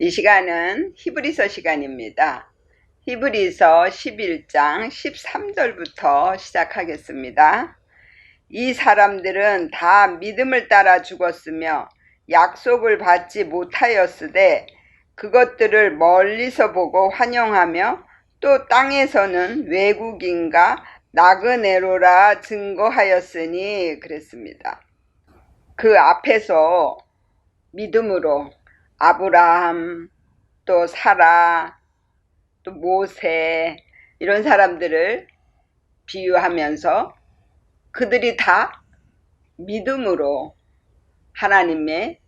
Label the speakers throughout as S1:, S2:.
S1: 이 시간은 히브리서 시간입니다. 히브리서 11장 13절부터 시작하겠습니다. 이 사람들은 다 믿음을 따라 죽었으며 약속을 받지 못하였으되 그것들을 멀리서 보고 환영하며 또 땅에서는 외국인과 나그네로라 증거하였으니 그랬습니다. 그 앞에서 믿음으로 아브라함, 또 사라, 또 모세 이런 사람들을 비유하면서 그들이 다 믿음으로 하나님의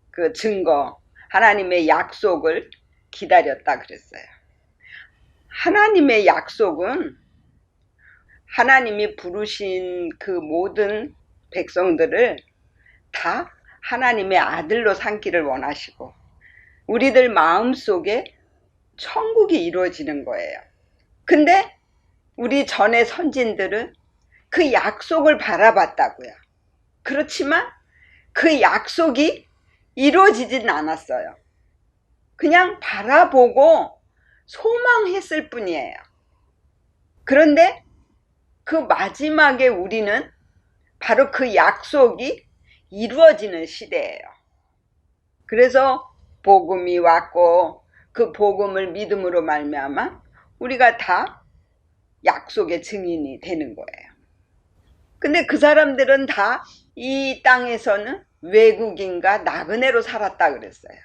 S1: 그 증거, 하나님의 약속을 기다렸다 그랬어요. 하나님의 약속은 하나님이 부르신 그 모든 백성들을 다 하나님의 아들로 삼기를 원하시고 우리들 마음속에 천국이 이루어지는 거예요. 근데 우리 전의 선진들은 그 약속을 바라봤다고요. 그렇지만 그 약속이 이루어지진 않았어요. 그냥 바라보고 소망했을 뿐이에요. 그런데 그 마지막에 우리는 바로 그 약속이 이루어지는 시대예요. 그래서 복음이 왔고 그 복음을 믿음으로 말미암아 우리가 다 약속의 증인이 되는 거예요. 근데 그 사람들은 다 이 땅에서는 외국인과 나그네로 살았다 그랬어요.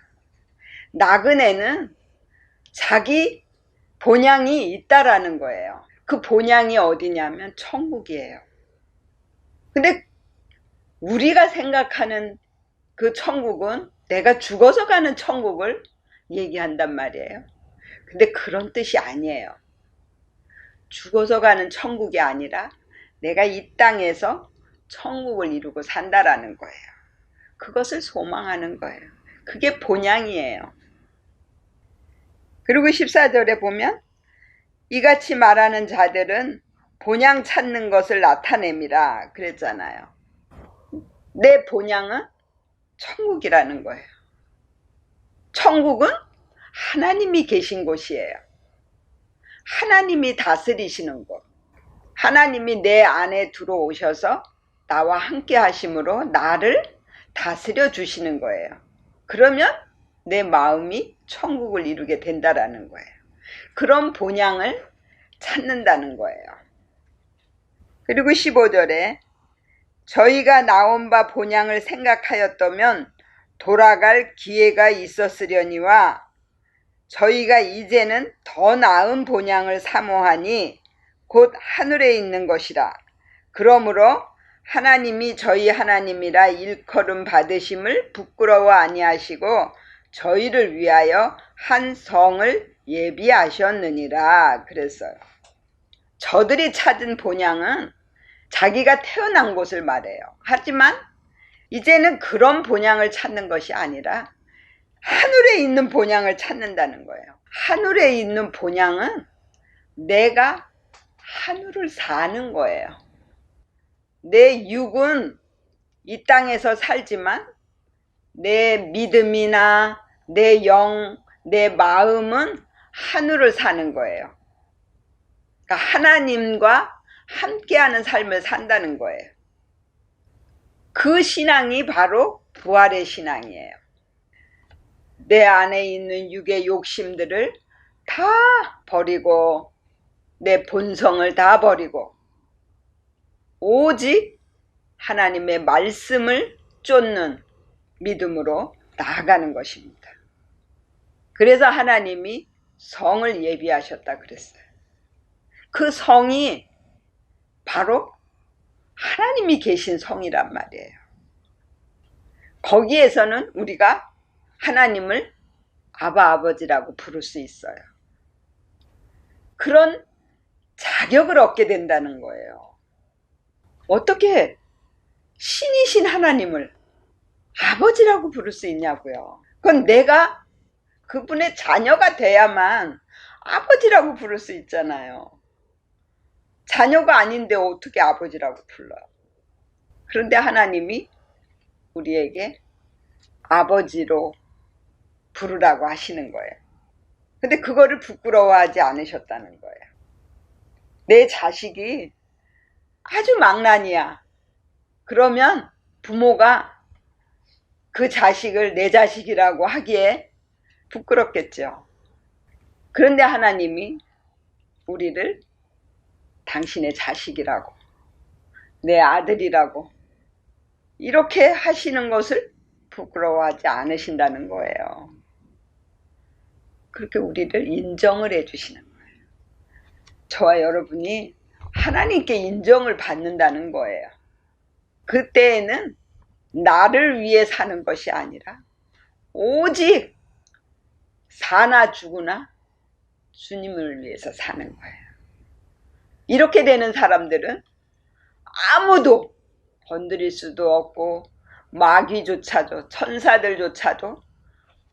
S1: 나그네는 자기 본향이 있다라는 거예요. 그 본향이 어디냐면 천국이에요. 근데 우리가 생각하는 그 천국은 내가 죽어서 가는 천국을 얘기한단 말이에요. 근데 그런 뜻이 아니에요. 죽어서 가는 천국이 아니라 내가 이 땅에서 천국을 이루고 산다라는 거예요. 그것을 소망하는 거예요. 그게 본향이에요. 그리고 14절에 보면 이같이 말하는 자들은 본향 찾는 것을 나타냄이라 그랬잖아요. 내 본향은 천국이라는 거예요. 천국은 하나님이 계신 곳이에요. 하나님이 다스리시는 곳. 하나님이 내 안에 들어오셔서 나와 함께 하심으로 나를 다스려 주시는 거예요. 그러면 내 마음이 천국을 이루게 된다라는 거예요. 그런 본향을 찾는다는 거예요. 그리고 15절에 저희가 나온 바 본향을 생각하였다면 돌아갈 기회가 있었으려니와 저희가 이제는 더 나은 본향을 사모하니 곧 하늘에 있는 것이라. 그러므로 하나님이 저희 하나님이라 일컬음 받으심을 부끄러워 아니하시고 저희를 위하여 한 성을 예비하셨느니라 그랬어요. 저들이 찾은 본향은 자기가 태어난 곳을 말해요. 하지만 이제는 그런 본향을 찾는 것이 아니라 하늘에 있는 본향을 찾는다는 거예요. 하늘에 있는 본향은 내가 하늘을 사는 거예요. 내 육은 이 땅에서 살지만 내 믿음이나 내 영, 내 마음은 하늘을 사는 거예요. 그러니까 하나님과 함께하는 삶을 산다는 거예요. 그 신앙이 바로 부활의 신앙이에요. 내 안에 있는 육의 욕심들을 다 버리고 내 본성을 다 버리고 오직 하나님의 말씀을 쫓는 믿음으로 나아가는 것입니다. 그래서 하나님이 성을 예비하셨다 그랬어요. 그 성이 바로 하나님이 계신 성이란 말이에요. 거기에서는 우리가 하나님을 아바 아버지라고 부를 수 있어요. 그런 자격을 얻게 된다는 거예요. 어떻게 신이신 하나님을 아버지라고 부를 수 있냐고요. 그건 내가 그분의 자녀가 돼야만 아버지라고 부를 수 있잖아요. 자녀가 아닌데 어떻게 아버지라고 불러요? 그런데 하나님이 우리에게 아버지로 부르라고 하시는 거예요. 근데 그거를 부끄러워하지 않으셨다는 거예요. 내 자식이 아주 망나니야. 그러면 부모가 그 자식을 내 자식이라고 하기에 부끄럽겠죠. 그런데 하나님이 우리를 당신의 자식이라고, 내 아들이라고 이렇게 하시는 것을 부끄러워하지 않으신다는 거예요. 그렇게 우리를 인정을 해주시는 거예요. 저와 여러분이 하나님께 인정을 받는다는 거예요. 그때에는 나를 위해 사는 것이 아니라 오직 사나 죽으나 주님을 위해서 사는 거예요. 이렇게 되는 사람들은 아무도 건드릴 수도 없고 마귀조차도 천사들조차도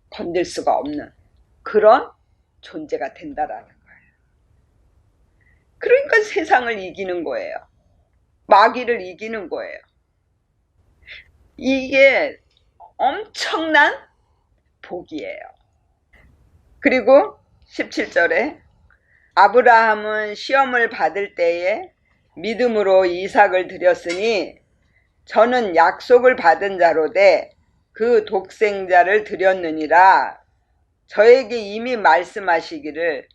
S1: 건들 수가 없는 그런 존재가 된다라는 거예요. 그러니까 세상을 이기는 거예요. 마귀를 이기는 거예요. 이게 엄청난 복이에요. 그리고 17절에 아브라함은 시험을 받을 때에 믿음으로 이삭을 드렸으니 저는 약속을 받은 자로되 그 독생자를 드렸느니라. 저에게 이미 말씀하시기를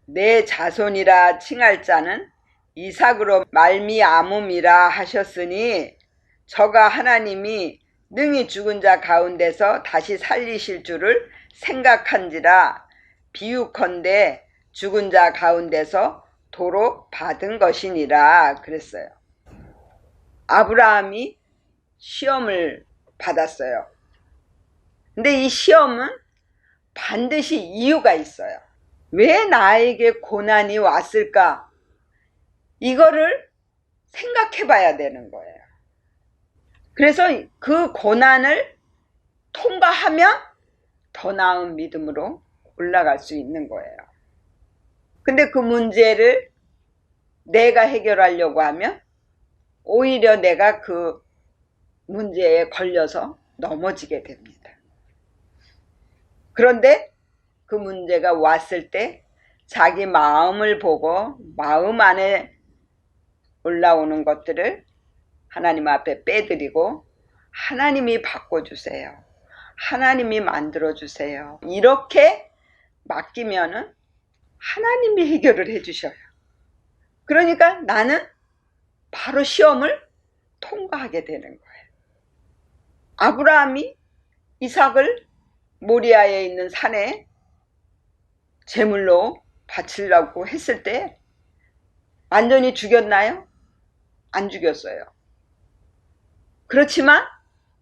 S1: 내 자손이라 칭할 자는 이삭으로 말미암음이라 하셨으니 저가 하나님이 능히 죽은 자 가운데서 다시 살리실 줄을 생각한지라. 비유컨대 죽은 자 가운데서 도로 받은 것이니라 그랬어요. 아브라함이 시험을 받았어요. 근데 이 시험은 반드시 이유가 있어요. 왜 나에게 고난이 왔을까? 이거를 생각해 봐야 되는 거예요. 그래서 그 고난을 통과하면 더 나은 믿음으로 올라갈 수 있는 거예요. 근데 그 문제를 내가 해결하려고 하면 오히려 내가 그 문제에 걸려서 넘어지게 됩니다. 그런데 그 문제가 왔을 때 자기 마음을 보고 마음 안에 올라오는 것들을 하나님 앞에 빼드리고 하나님이 바꿔주세요. 하나님이 만들어주세요. 이렇게 맡기면은 하나님이 해결을 해주셔요. 그러니까 나는 바로 시험을 통과하게 되는 거예요. 아브라함이 이삭을 모리아에 있는 산에 제물로 바치려고 했을 때 완전히 죽였나요? 안 죽였어요. 그렇지만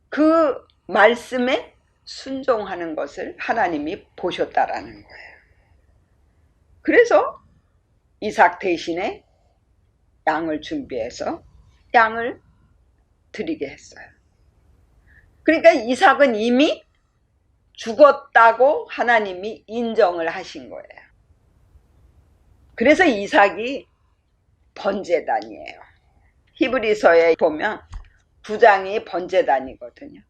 S1: 그 말씀에 순종하는 것을 하나님이 보셨다라는 거예요. 그래서 이삭 대신에 양을 준비해서 양을 드리게 했어요. 그러니까 이삭은 이미 죽었다고 하나님이 인정을 하신 거예요. 그래서 이삭이 번제단이에요. 히브리서에 보면 9장이 번제단이거든요.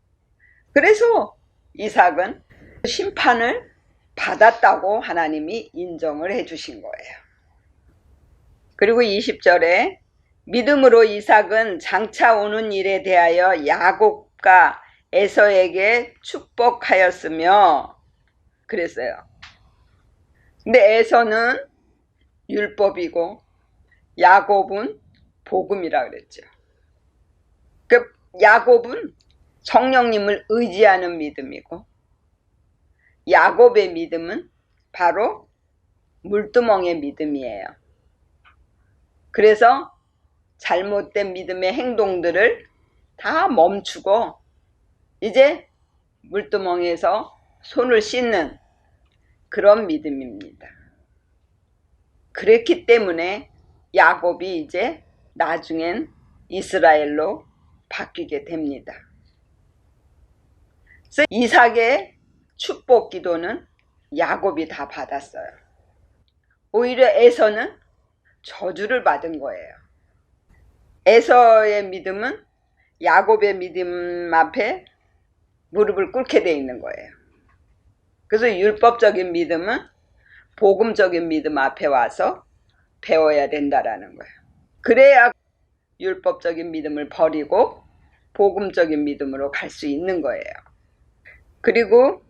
S1: 그래서 이삭은 심판을 받았다고 하나님이 인정을 해주신 거예요. 그리고 20절에 믿음으로 이삭은 장차 오는 일에 대하여 야곱과 에서에게 축복하였으며 그랬어요. 근데 에서는 율법이고 야곱은 복음이라 그랬죠. 그 야곱은 성령님을 의지하는 믿음이고 야곱의 믿음은 바로 물두멍의 믿음이에요. 그래서 잘못된 믿음의 행동들을 다 멈추고 이제 물두멍에서 손을 씻는 그런 믿음입니다. 그랬기 때문에 야곱이 이제 나중엔 이스라엘로 바뀌게 됩니다. 그래서 이삭의 축복 기도는 야곱이 다 받았어요. 오히려 에서는 저주를 받은 거예요. 에서의 믿음은 야곱의 믿음 앞에 무릎을 꿇게 돼 있는 거예요. 그래서 율법적인 믿음은 복음적인 믿음 앞에 와서 배워야 된다라는 거예요. 그래야 율법적인 믿음을 버리고 복음적인 믿음으로 갈 수 있는 거예요. 그리고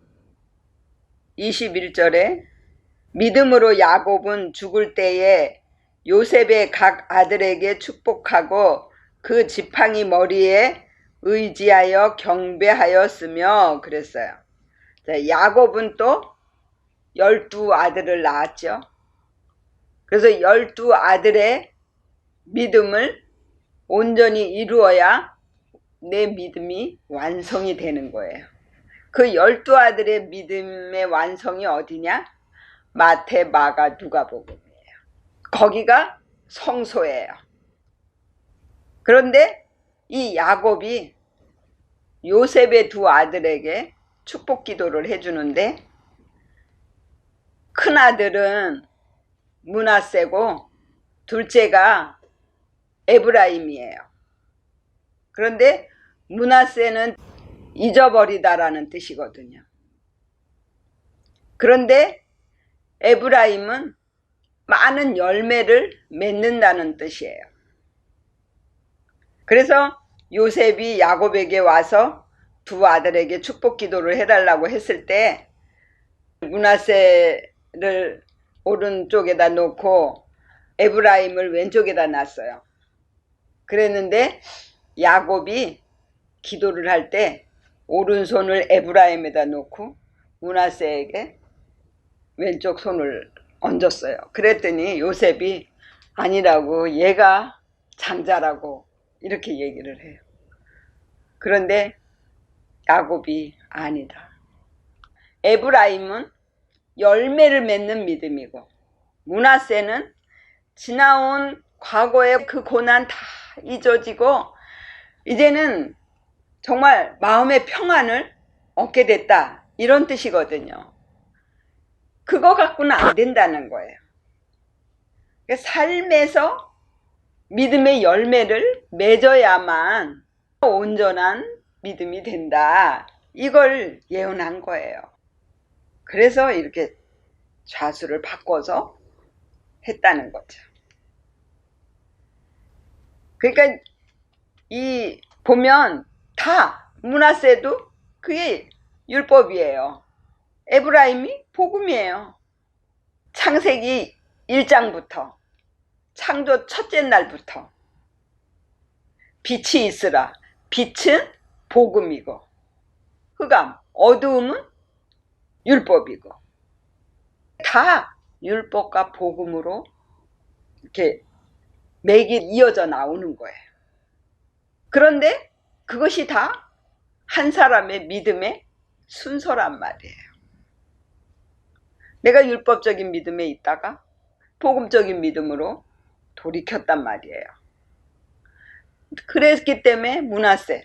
S1: 21절에 믿음으로 야곱은 죽을 때에 요셉의 각 아들에게 축복하고 그 지팡이 머리에 의지하여 경배하였으며 그랬어요. 야곱은 또 12아들을 낳았죠. 그래서 12아들의 믿음을 온전히 이루어야 내 믿음이 완성이 되는 거예요. 그 12아들의 믿음의 완성이 어디냐? 마태, 마가, 누가복음이에요. 거기가 성소예요. 그런데 이 야곱이 요셉의 두 아들에게 축복 기도를 해주는데 큰 아들은 므낫세고 둘째가 에브라임이에요. 그런데 므낫세는 잊어버리다라는 뜻이거든요. 그런데 에브라임은 많은 열매를 맺는다는 뜻이에요. 그래서 요셉이 야곱에게 와서 두 아들에게 축복 기도를 해달라고 했을 때 므낫세를 오른쪽에다 놓고 에브라임을 왼쪽에다 놨어요. 그랬는데 야곱이 기도를 할 때 오른손을 에브라임에다 놓고 므낫세에게 왼쪽 손을 얹었어요. 그랬더니 요셉이 아니라고, 얘가 장자라고 이렇게 얘기를 해요. 그런데 야곱이 아니다. 에브라임은 열매를 맺는 믿음이고 므낫세는 지나온 과거의 그 고난 다 잊어지고 이제는 정말 마음의 평안을 얻게 됐다, 이런 뜻이거든요. 그거 갖고는 안 된다는 거예요. 삶에서 믿음의 열매를 맺어야만 온전한 믿음이 된다, 이걸 예언한 거예요. 그래서 이렇게 좌수를 바꿔서 했다는 거죠. 그러니까 이 보면 다 므낫세도 그게 율법이에요. 에브라임이 복음이에요. 창세기 1장부터 창조 첫째 날부터 빛이 있으라. 빛은 복음이고 흑암, 어두움은 율법이고 다 율법과 복음으로 이렇게 맥이 이어져 나오는 거예요. 그런데 그것이 다 한 사람의 믿음의 순서란 말이에요. 내가 율법적인 믿음에 있다가 복음적인 믿음으로 돌이켰단 말이에요. 그랬기 때문에 므낫세,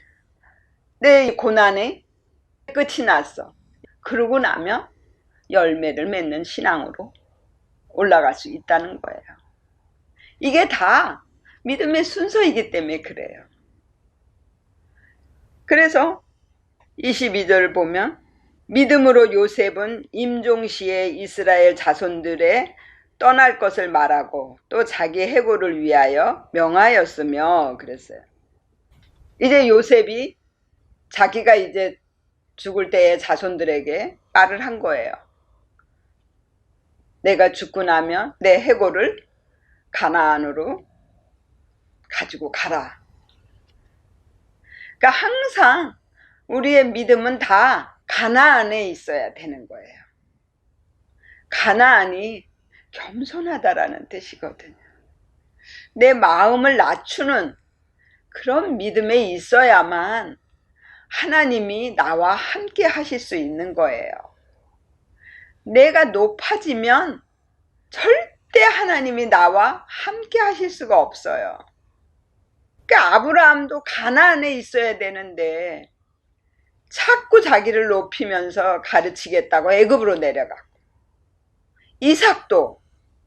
S1: 내 고난의 끝이 났어. 그러고 나면 열매를 맺는 신앙으로 올라갈 수 있다는 거예요. 이게 다 믿음의 순서이기 때문에 그래요. 그래서 22절 보면 믿음으로 요셉은 임종시에 이스라엘 자손들의 떠날 것을 말하고 또 자기 해고를 위하여 명하였으며 그랬어요. 이제 요셉이 자기가 이제 죽을 때의 자손들에게 말을 한 거예요. 내가 죽고 나면 내 해고를 가나안으로 가지고 가라. 그러니까 항상 우리의 믿음은 다 가나안에 있어야 되는 거예요. 가나안이 겸손하다라는 뜻이거든요. 내 마음을 낮추는 그런 믿음에 있어야만 하나님이 나와 함께 하실 수 있는 거예요. 내가 높아지면 절대 하나님이 나와 함께 하실 수가 없어요. 그러니까 아브라함도 가나안에 있어야 되는데 자꾸 자기를 높이면서 가르치겠다고 애굽으로 내려가고, 이삭도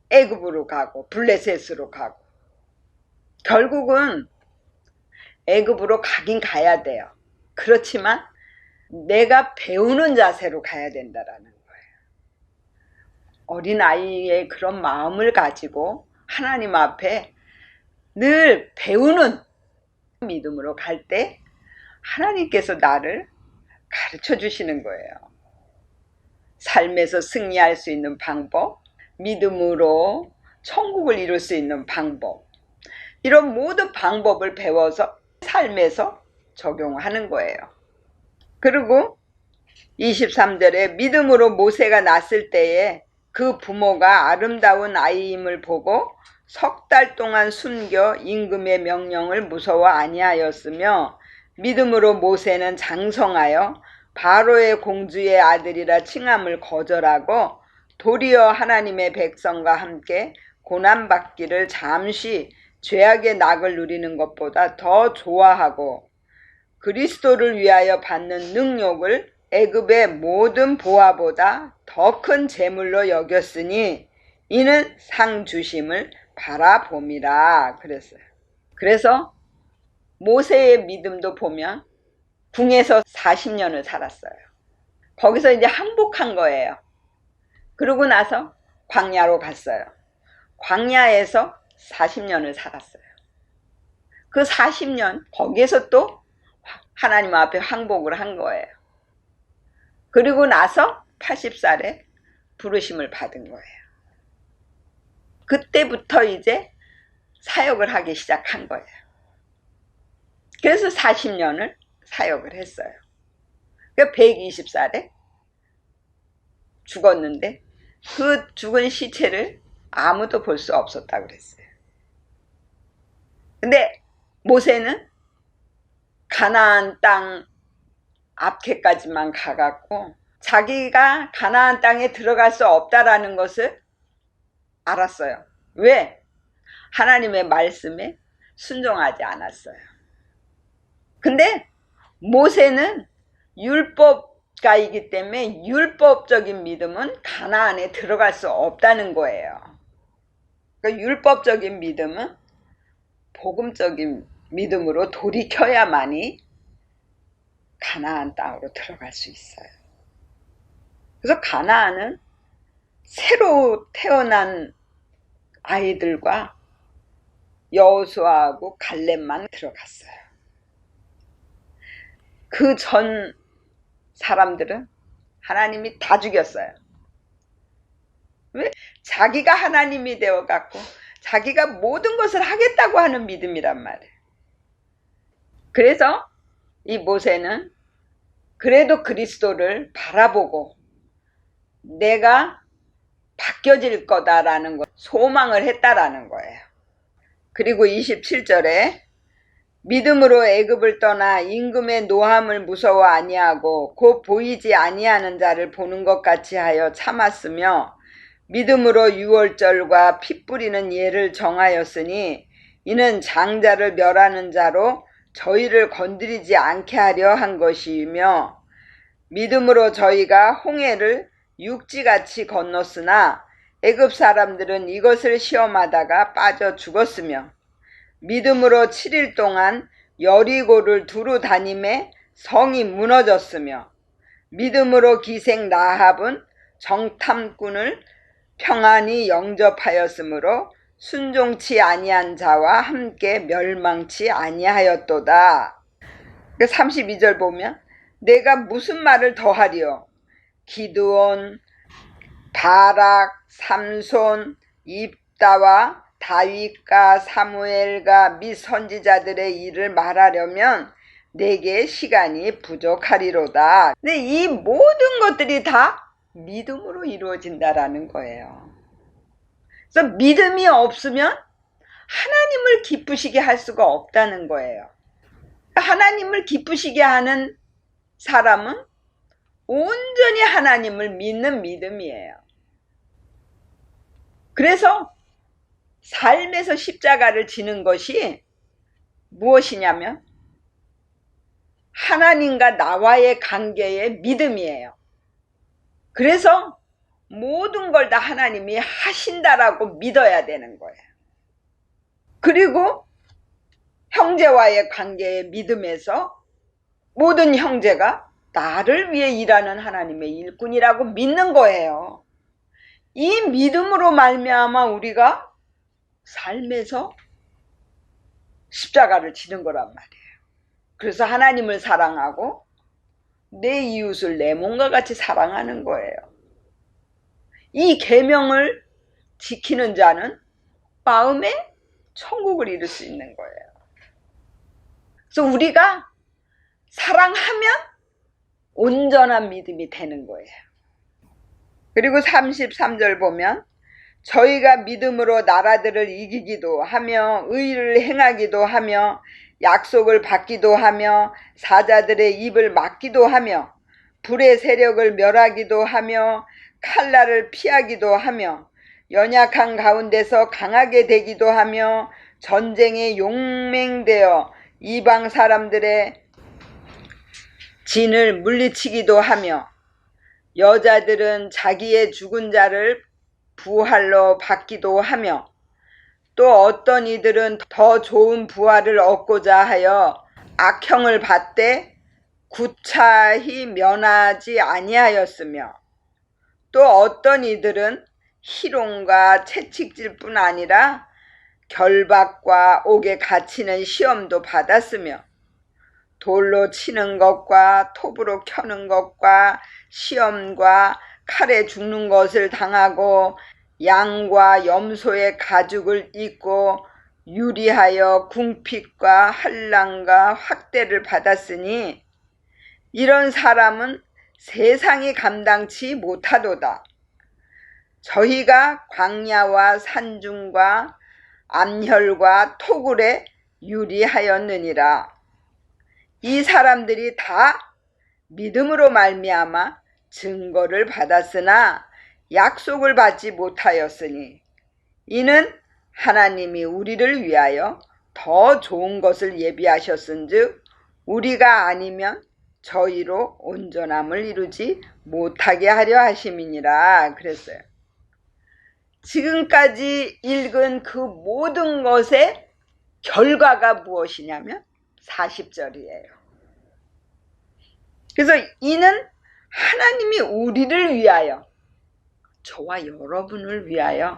S1: 애굽으로 가고 블레셋으로 가고, 결국은 애굽으로 가긴 가야 돼요. 그렇지만 내가 배우는 자세로 가야 된다라는 거예요. 어린아이의 그런 마음을 가지고 하나님 앞에 늘 배우는 믿음으로 갈 때 하나님께서 나를 가르쳐 주시는 거예요. 삶에서 승리할 수 있는 방법, 믿음으로 천국을 이룰 수 있는 방법, 이런 모든 방법을 배워서 삶에서 적용하는 거예요. 그리고 23절에 믿음으로 모세가 낳았을 때에 그 부모가 아름다운 아이임을 보고 석 달 동안 숨겨 임금의 명령을 무서워 아니하였으며 믿음으로 모세는 장성하여 바로의 공주의 아들이라 칭함을 거절하고 도리어 하나님의 백성과 함께 고난받기를 잠시 죄악의 낙을 누리는 것보다 더 좋아하고 그리스도를 위하여 받는 능욕을 애굽의 모든 보화보다 더 큰 재물로 여겼으니 이는 상 주심을 바라봄이라 그랬어요. 그래서 모세의 믿음도 보면 궁에서 40년을 살았어요. 거기서 이제 항복한 거예요. 그러고 나서 광야로 갔어요. 광야에서 40년을 살았어요. 그 40년 거기에서 또 하나님 앞에 항복을 한 거예요. 그리고 나서 80살에 부르심을 받은 거예요. 그때부터 이제 사역을 하기 시작한 거예요. 그래서 40년을 사역을 했어요. 120살에 죽었는데 그 죽은 시체를 아무도 볼 수 없었다고 그랬어요. 근데 모세는 가나안 땅 앞에까지만 가갖고 자기가 가나안 땅에 들어갈 수 없다라는 것을 알았어요. 왜? 하나님의 말씀에 순종하지 않았어요. 근데 모세는 율법가이기 때문에 율법적인 믿음은 가나안에 들어갈 수 없다는 거예요. 그러니까 율법적인 믿음은 복음적인 믿음으로 돌이켜야만이 가나안 땅으로 들어갈 수 있어요. 그래서 가나안은 새로 태어난 아이들과 여호수아하고 갈렙만 들어갔어요. 그 전 사람들은 하나님이 다 죽였어요. 왜? 자기가 하나님이 되어갖고 자기가 모든 것을 하겠다고 하는 믿음이란 말이에요. 그래서 이 모세는 그래도 그리스도를 바라보고 내가 바뀌어질 거다라는 거 소망을 했다라는 거예요. 그리고 27절에 믿음으로 애굽을 떠나 임금의 노함을 무서워 아니하고 곧 보이지 아니하는 자를 보는 것 같이 하여 참았으며 믿음으로 유월절과 피 뿌리는 예를 정하였으니 이는 장자를 멸하는 자로 저희를 건드리지 않게 하려 한 것이며 믿음으로 저희가 홍해를 육지같이 건넜으나 애굽 사람들은 이것을 시험하다가 빠져 죽었으며 믿음으로 7일 동안 여리고를 두루 다님에 성이 무너졌으며 믿음으로 기생 라합은 정탐꾼을 평안히 영접하였으므로 순종치 아니한 자와 함께 멸망치 아니하였도다. 32절 보면 내가 무슨 말을 더하리요? 기드온, 바락, 삼손, 입다와 다윗과 사무엘과 및 선지자들의 일을 말하려면 내게 시간이 부족하리로다. 근데 이 모든 것들이 다 믿음으로 이루어진다라는 거예요. 그래서 믿음이 없으면 하나님을 기쁘시게 할 수가 없다는 거예요. 하나님을 기쁘시게 하는 사람은 온전히 하나님을 믿는 믿음이에요. 그래서 삶에서 십자가를 지는 것이 무엇이냐면 하나님과 나와의 관계의 믿음이에요. 그래서 모든 걸 다 하나님이 하신다라고 믿어야 되는 거예요. 그리고 형제와의 관계의 믿음에서 모든 형제가 나를 위해 일하는 하나님의 일꾼이라고 믿는 거예요. 이 믿음으로 말미암아 우리가 삶에서 십자가를 지는 거란 말이에요. 그래서 하나님을 사랑하고 내 이웃을 내 몸과 같이 사랑하는 거예요. 이 계명을 지키는 자는 마음에 천국을 이룰 수 있는 거예요. 그래서 우리가 사랑하면 온전한 믿음이 되는 거예요. 그리고 33절 보면 저희가 믿음으로 나라들을 이기기도 하며 의를 행하기도 하며 약속을 받기도 하며 사자들의 입을 막기도 하며 불의 세력을 멸하기도 하며 칼날을 피하기도 하며 연약한 가운데서 강하게 되기도 하며 전쟁에 용맹되어 이방 사람들의 진을 물리치기도 하며 여자들은 자기의 죽은 자를 부활로 받기도 하며 또 어떤 이들은 더 좋은 부활을 얻고자 하여 악형을 받되 구차히 면하지 아니하였으며 또 어떤 이들은 희롱과 채찍질 뿐 아니라 결박과 옥에 갇히는 시험도 받았으며 돌로 치는 것과 톱으로 켜는 것과 시험과 칼에 죽는 것을 당하고 양과 염소의 가죽을 입고 유리하여 궁핍과 환난과 학대를 받았으니 이런 사람은 세상이 감당치 못하도다. 저희가 광야와 산중과 암혈과 토굴에 유리하였느니라. 이 사람들이 다 믿음으로 말미암아 증거를 받았으나 약속을 받지 못하였으니 이는 하나님이 우리를 위하여 더 좋은 것을 예비하셨은즉 우리가 아니면 저희로 온전함을 이루지 못하게 하려 하심이니라 그랬어요. 지금까지 읽은 그 모든 것의 결과가 무엇이냐면 40절이에요. 그래서 이는 하나님이 우리를 위하여, 저와 여러분을 위하여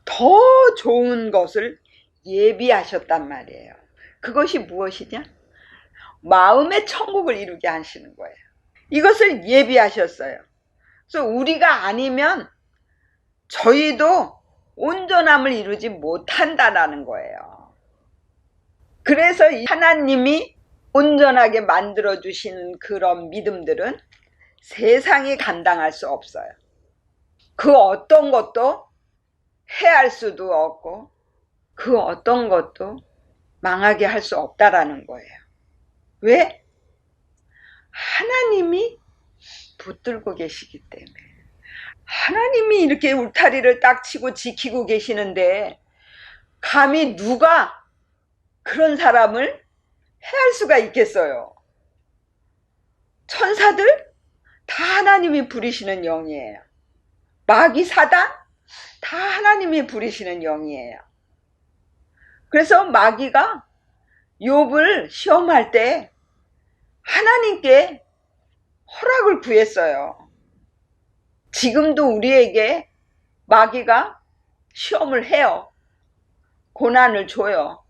S1: 더 좋은 것을 예비하셨단 말이에요. 그것이 무엇이냐? 마음의 천국을 이루게 하시는 거예요. 이것을 예비하셨어요. 그래서 우리가 아니면 저희도 온전함을 이루지 못한다라는 거예요. 그래서 하나님이 온전하게 만들어주시는 그런 믿음들은 세상이 감당할 수 없어요. 그 어떤 것도 해할 수도 없고 그 어떤 것도 망하게 할 수 없다라는 거예요. 왜? 하나님이 붙들고 계시기 때문에. 하나님이 이렇게 울타리를 딱 치고 지키고 계시는데 감히 누가 그런 사람을 해할 수가 있겠어요? 천사들 다 하나님이 부리시는 영이에요. 마귀 사단 다 하나님이 부리시는 영이에요. 그래서 마귀가 욥을 시험할 때 하나님께 허락을 구했어요. 지금도 우리에게 마귀가 시험을 해요. 고난을 줘요.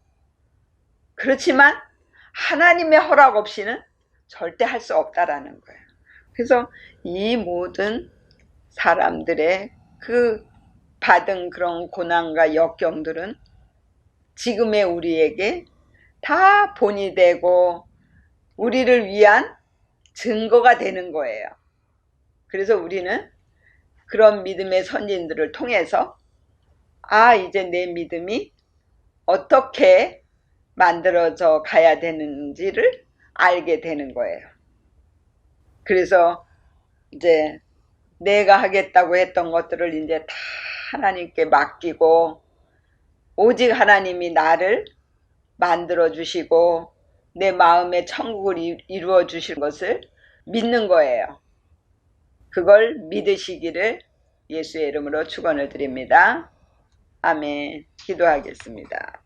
S1: 그렇지만 하나님의 허락 없이는 절대 할 수 없다라는 거예요. 그래서 이 모든 사람들의 그 받은 그런 고난과 역경들은 지금의 우리에게 다 본이 되고 우리를 위한 증거가 되는 거예요. 그래서 우리는 그런 믿음의 선진들을 통해서 이제 내 믿음이 어떻게 만들어져 가야 되는지를 알게 되는 거예요. 그래서 이제 내가 하겠다고 했던 것들을 이제 다 하나님께 맡기고 오직 하나님이 나를 만들어 주시고 내 마음의 천국을 이루어 주실 것을 믿는 거예요. 그걸 믿으시기를 예수의 이름으로 축원을 드립니다. 아멘. 기도하겠습니다.